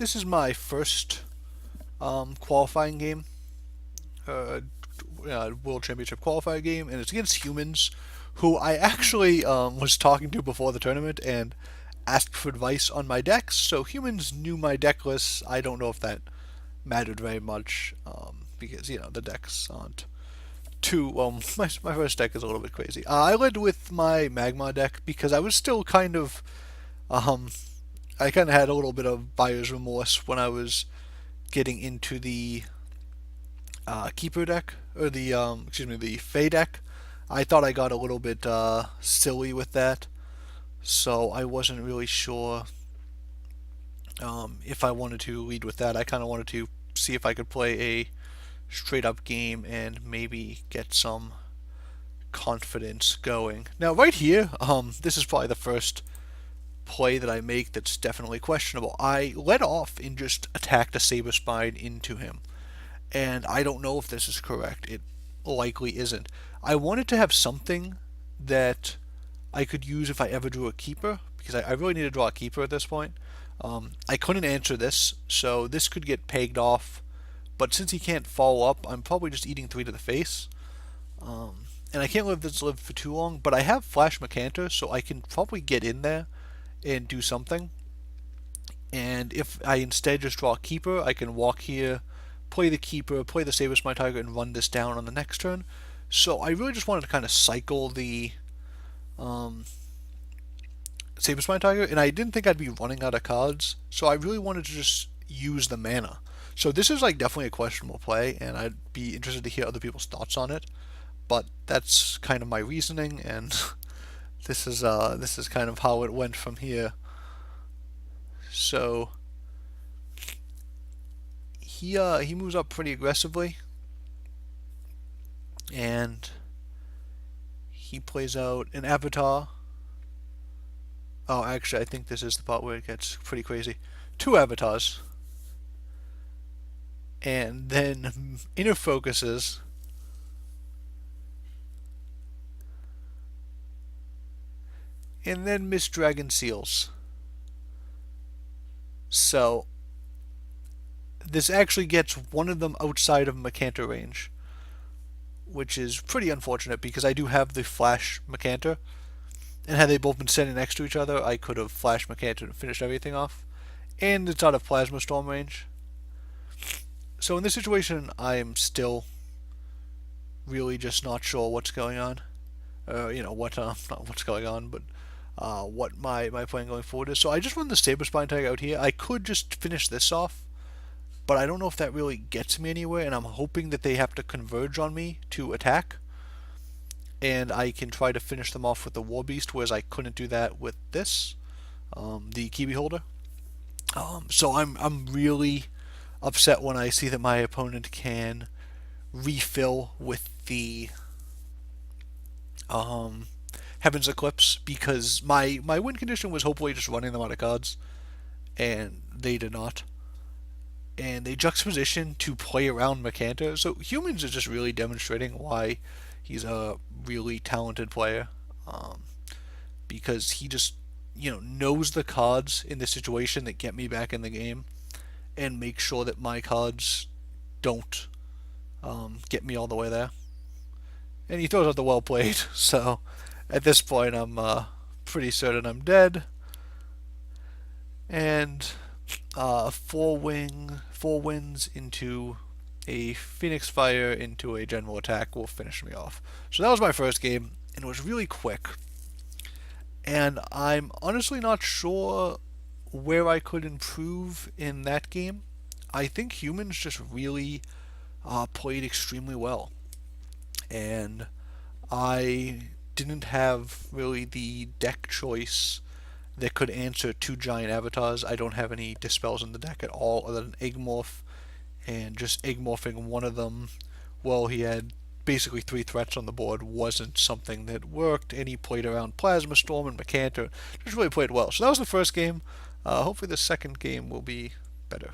this is my first qualifying game, uh, World Championship qualifier game, and it's against humans, who I actually was talking to before the tournament and asked for advice on my decks. So humans knew my deck list. I don't know if that mattered very much because the decks aren't too well. My first deck is a little bit crazy. I led with my Magma deck because I was still kind of um, I kind of had a little bit of buyer's remorse when I was getting into the keeper deck, or the the Fey deck. I thought I got a little bit silly with that, so I wasn't really sure if I wanted to lead with that. I kind of wanted to see if I could play a straight up game and maybe get some confidence going. Now, right here, this is probably the first play that I make that's definitely questionable. I let off and just attacked a Saber Spine into him, and I don't know if this is correct. It likely isn't. I wanted to have something that I could use if I ever drew a keeper, because I really need to draw a keeper at this point. I couldn't answer this, so this could get pegged off. But since he can't follow up, I'm probably just eating 3 to the face. And I can't let this live for too long, but I have Flash Mercantor, so I can probably get in there and do something. And if I instead just draw a keeper, I can walk here, play the keeper, play the Saber Spine Tiger, and run this down on the next turn. So I really just wanted to kind of cycle the um, Saber Spine Tiger, and I didn't think I'd be running out of cards, so I really wanted to just use the mana. So this is like definitely a questionable play, and I'd be interested to hear other people's thoughts on it. But that's kind of my reasoning, and this is kind of how it went from here. So he moves up pretty aggressively, and he plays out an Avatar. Oh, actually, I think this is the part where it gets pretty crazy. 2 Avatars, and then inner focuses, and then Miss Dragon Seals. So this actually gets one of them outside of Mercantor range, which is pretty unfortunate because I do have the Flash Mercantor, and had they both been standing next to each other, I could have Flash Mercantor and finished everything off. And it's out of Plasma Storm range. So in this situation, I am still really just not sure what's going on. Not what's going on, but what my plan going forward is. So I just run the Saber Spine Tiger out here. I could just finish this off, but I don't know if that really gets me anywhere, and I'm hoping that they have to converge on me to attack, and I can try to finish them off with the War Beast, whereas I couldn't do that with this, the Kiwi Holder. So I'm really upset when I see that my opponent can refill with the um, Heaven's Eclipse, because my win condition was hopefully just running them out of cards, and they did not. And they juxtaposition to play around Mercantor. So humans is just really demonstrating why he's a really talented player, because he just knows the cards in the situation that get me back in the game, and make sure that my cards don't get me all the way there. And he throws out the well played. So at this point, I'm pretty certain I'm dead. And four wins into a Phoenix Fire into a general attack will finish me off. So that was my first game, and it was really quick. And I'm honestly not sure where I could improve in that game. I think humans just really played extremely well, and I didn't have really the deck choice that could answer 2 giant avatars. I don't have any dispels in the deck at all other than Egg-Morph, and just Egg-Morphing one of them while he had basically 3 threats on the board wasn't something that worked, and he played around Plasma Storm and Mercantor. Just really played well. So that was the first game. Hopefully the second game will be better.